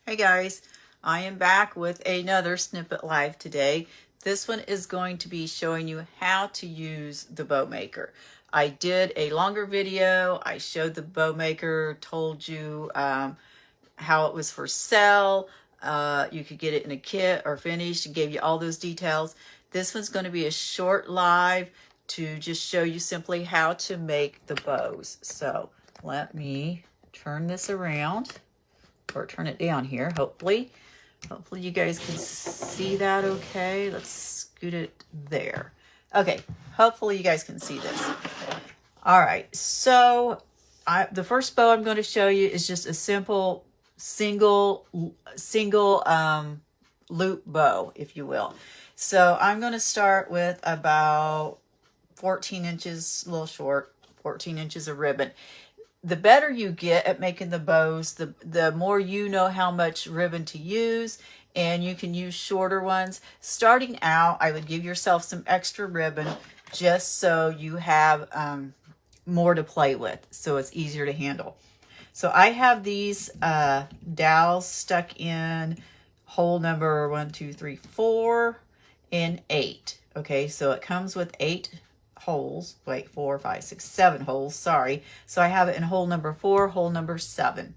Hey guys, I am back with another Snippet Live today. This one is going to be showing you how to use the bow maker. I did a longer video. I showed the bow maker, told you how it was for sale. You could get it in a kit or finished, and gave you all those details. This one's going to be a short live to just show you simply how to make the bows. So let me turn this around. Or turn it down here, hopefully you guys can see that okay. Let's scoot it there. Okay, hopefully you guys can see this. All right, so the first bow I'm going to show you is just a simple single loop bow, if you will. So I'm going to start with about 14 inches, a little short, 14 inches of ribbon. The better you get at making the bows, the more you know how much ribbon to use, and you can use shorter ones. Starting out, I would give yourself some extra ribbon just so you have more to play with, so it's easier to handle. So I have these dowels stuck in hole number 1, 2, 3, 4, and 8. Okay, so it comes with 8 holes. Wait, 4, 5, 6, 7 holes, sorry. So I have it in hole number 4, hole number 7.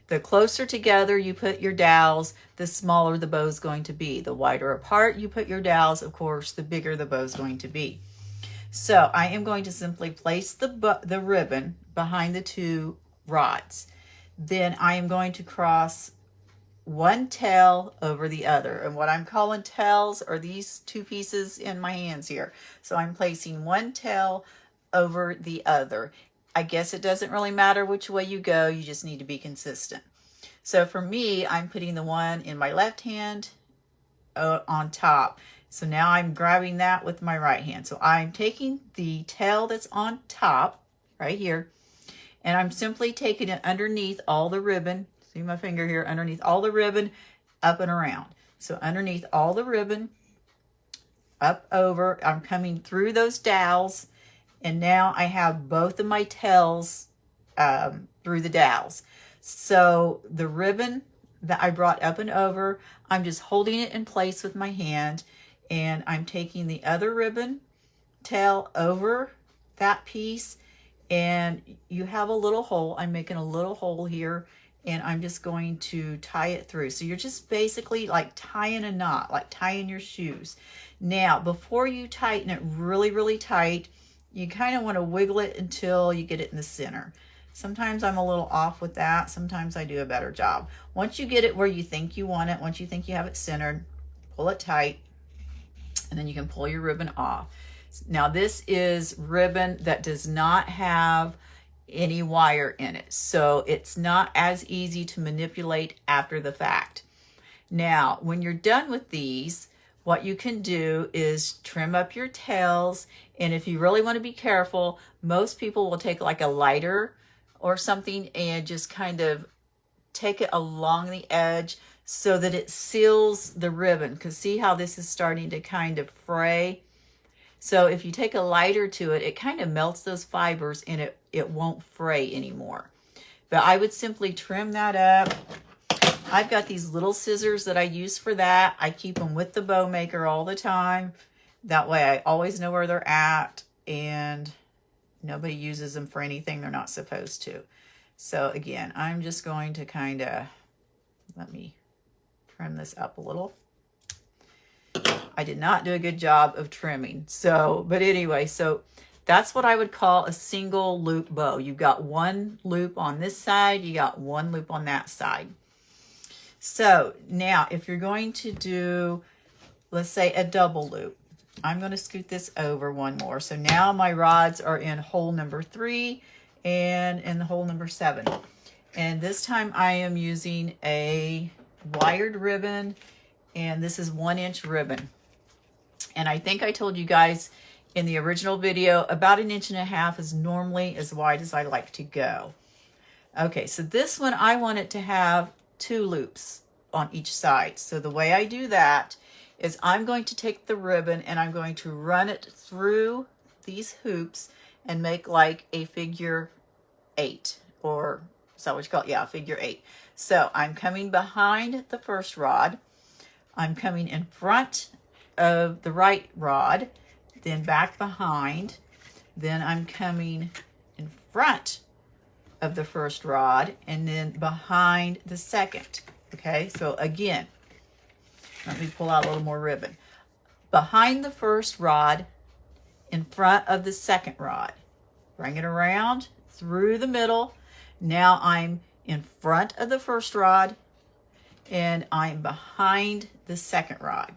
The closer together you put your dowels, the smaller the bow is going to be. The wider apart you put your dowels, of course, the bigger the bow is going to be. So I am going to simply place the ribbon behind the 2 rods. Then I am going to cross one tail over the other, and what I'm calling tails are these 2 pieces in my hands here. So I'm placing one tail over the other. I guess it doesn't really matter which way you go, you just need to be consistent. So for me, I'm putting the one in my left hand on top. So now I'm grabbing that with my right hand. So I'm taking the tail that's on top right here, and I'm simply taking it underneath all the ribbon. See my finger here, underneath all the ribbon, up and around. So underneath all the ribbon, up over, I'm coming through those dowels, and now I have both of my tails through the dowels. So the ribbon that I brought up and over, I'm just holding it in place with my hand, and I'm taking the other ribbon tail over that piece, and you have a little hole. I'm making a little hole here, and I'm just going to tie it through. So you're just basically like tying a knot, like tying your shoes. Now, before you tighten it really, really tight, you kind of want to wiggle it until you get it in the center. Sometimes I'm a little off with that. Sometimes I do a better job. Once you get it where you think you want it, once you think you have it centered, pull it tight, and then you can pull your ribbon off. Now, this is ribbon that does not have any wire in it, so it's not as easy to manipulate after the fact. Now, when you're done with these, what you can do is trim up your tails, and if you really want to be careful, most people will take like a lighter or something and just kind of take it along the edge so that it seals the ribbon, because see how this is starting to kind of fray? So if you take a lighter to it, it kind of melts those fibers and it won't fray anymore. But I would simply trim that up. I've got these little scissors that I use for that. I keep them with the bow maker all the time. That way I always know where they're at, and nobody uses them for anything they're not supposed to. So again, I'm just going to kind of, let me trim this up a little. I did not do a good job of trimming. So, but anyway, so that's what I would call a single loop bow. You've got one loop on this side, you got one loop on that side. So now if you're going to do, let's say a double loop, I'm going to scoot this over one more. So now my rods are in hole number 3 and in the hole number 7. And this time I am using a wired ribbon, and this is 1-inch ribbon. And I think I told you guys in the original video, about 1.5 inches is normally as wide as I like to go. Okay, so this one I want it to have 2 loops on each side. So the way I do that is I'm going to take the ribbon and I'm going to run it through these hoops and make like a figure 8 or Is that what you call it? Yeah, figure 8. So I'm coming behind the first rod. I'm coming in front of the right rod, then back behind. Then I'm coming in front of the first rod and then behind the second. Okay, so again, let me pull out a little more ribbon. Behind the first rod, in front of the second rod. Bring it around through the middle. Now I'm in front of the first rod and I'm behind the second rod.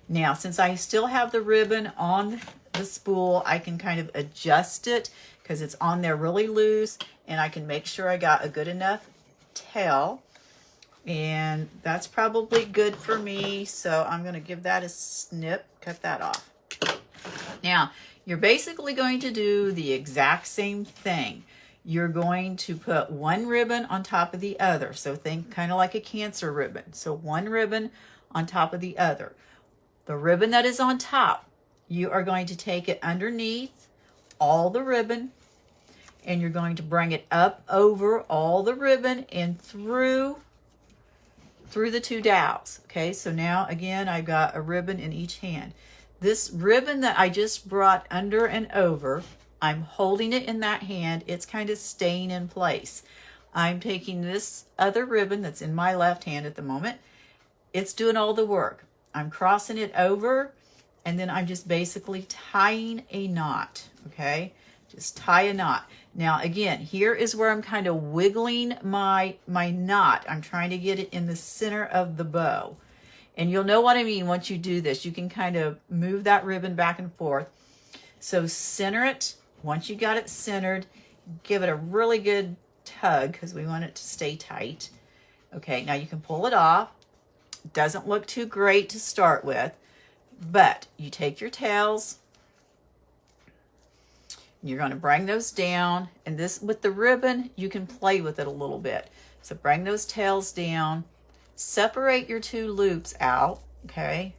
Now, since I still have the ribbon on the spool, I can kind of adjust it because it's on there really loose, and I can make sure I got a good enough tail, and that's probably good for me. So I'm going to give that a snip, cut that off. Now, you're basically going to do the exact same thing. You're going to put one ribbon on top of the other. So think kind of like a cancer ribbon. So one ribbon on top of the other. The ribbon that is on top, you are going to take it underneath all the ribbon, and you're going to bring it up over all the ribbon and through the 2 dowels. Okay, so now again, I've got a ribbon in each hand. This ribbon that I just brought under and over, I'm holding it in that hand. It's kind of staying in place. I'm taking this other ribbon that's in my left hand at the moment. It's doing all the work. I'm crossing it over, and then I'm just basically tying a knot, okay? Just tie a knot. Now, again, here is where I'm kind of wiggling my knot. I'm trying to get it in the center of the bow. And you'll know what I mean once you do this. You can kind of move that ribbon back and forth. So center it. Once you got it centered, give it a really good tug because we want it to stay tight. Okay, now you can pull it off. It doesn't look too great to start with, but you take your tails, you're going to bring those down, and this with the ribbon, you can play with it a little bit. So bring those tails down, separate your 2 loops out, okay?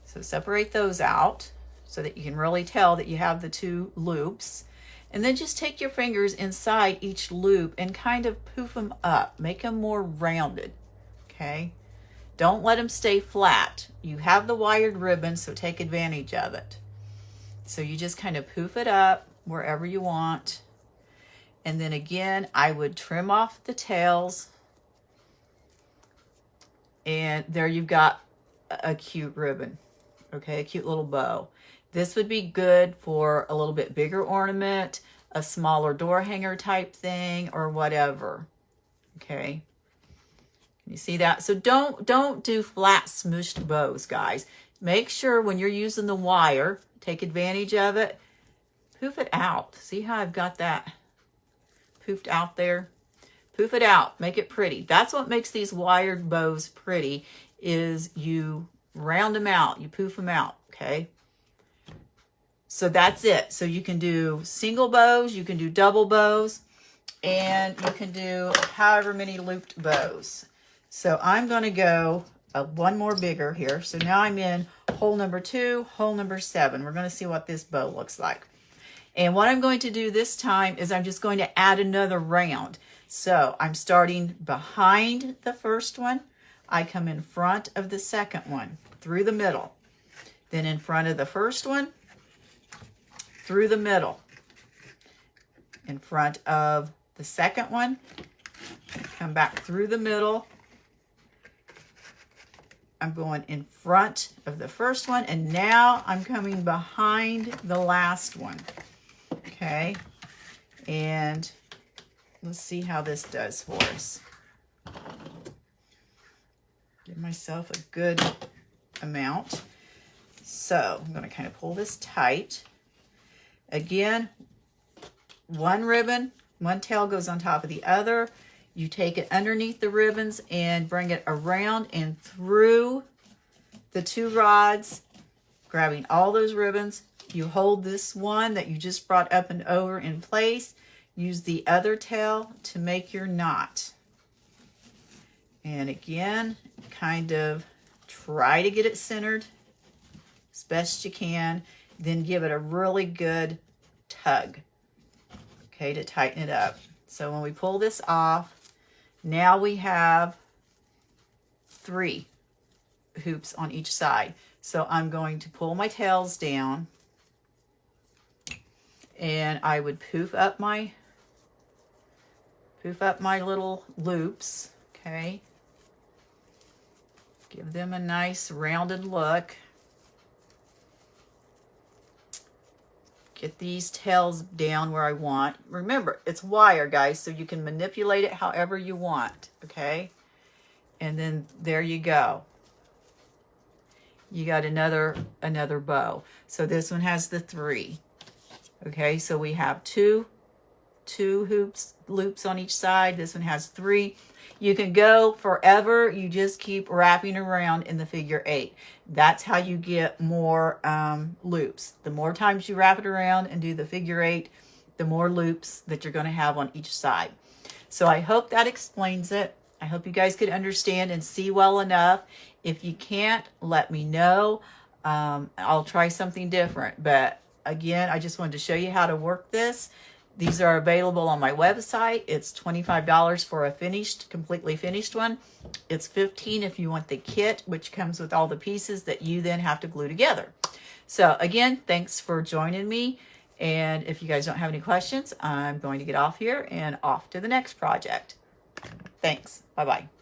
So separate those out so that you can really tell that you have the 2 loops. And then just take your fingers inside each loop and kind of poof them up, make them more rounded, okay? Don't let them stay flat. You have the wired ribbon, so take advantage of it. So you just kind of poof it up wherever you want. And then again, I would trim off the tails. And there you've got a cute ribbon, okay, a cute little bow. This would be good for a little bit bigger ornament, a smaller door hanger type thing, or whatever, okay? Can you see that? So don't do flat smooshed bows, guys. Make sure when you're using the wire, take advantage of it, poof it out. See how I've got that poofed out there? Poof it out, make it pretty. That's what makes these wired bows pretty, is you round them out, you poof them out, okay? So that's it. So you can do single bows, you can do double bows, and you can do however many looped bows. So I'm going to go one more bigger here. So now I'm in hole number 2, hole number 7. We're going to see what this bow looks like. And what I'm going to do this time is I'm just going to add another round. So I'm starting behind the first one. I come in front of the second one, through the middle. Then in front of the first one, through the middle. In front of the second one, come back through the middle. I'm going in front of the first one, and now I'm coming behind the last one. Okay, and let's see how this does for us. Give myself a good amount. So I'm going to kind of pull this tight. Again, one ribbon, one tail goes on top of the other. You take it underneath the ribbons and bring it around and through the 2 rods, grabbing all those ribbons. You hold this one that you just brought up and over in place. Use the other tail to make your knot. And again, kind of try to get it centered as best you can. Then give it a really good tug, okay, to tighten it up. So when we pull this off, now we have 3 hoops on each side. So I'm going to pull my tails down, and I would poof up my little loops, okay? Give them a nice rounded look. Get these tails down where I want. Remember, it's wire, guys, so you can manipulate it however you want, okay? And then there you go. You got another bow. So this one has the 3. Okay, so we have two loops on each side. This one has 3. You can go forever. You just keep wrapping around in the figure 8. That's how you get more loops. The more times you wrap it around and do the figure 8, the more loops that you're going to have on each side. So I hope that explains it. I hope you guys could understand and see well enough. If you can't, let me know. I'll try something different. But again, I just wanted to show you how to work this. These are available on my website. It's $25 for a completely finished one. It's $15 if you want the kit, which comes with all the pieces that you then have to glue together. So again, thanks for joining me. And if you guys don't have any questions, I'm going to get off here and off to the next project. Thanks. Bye-bye.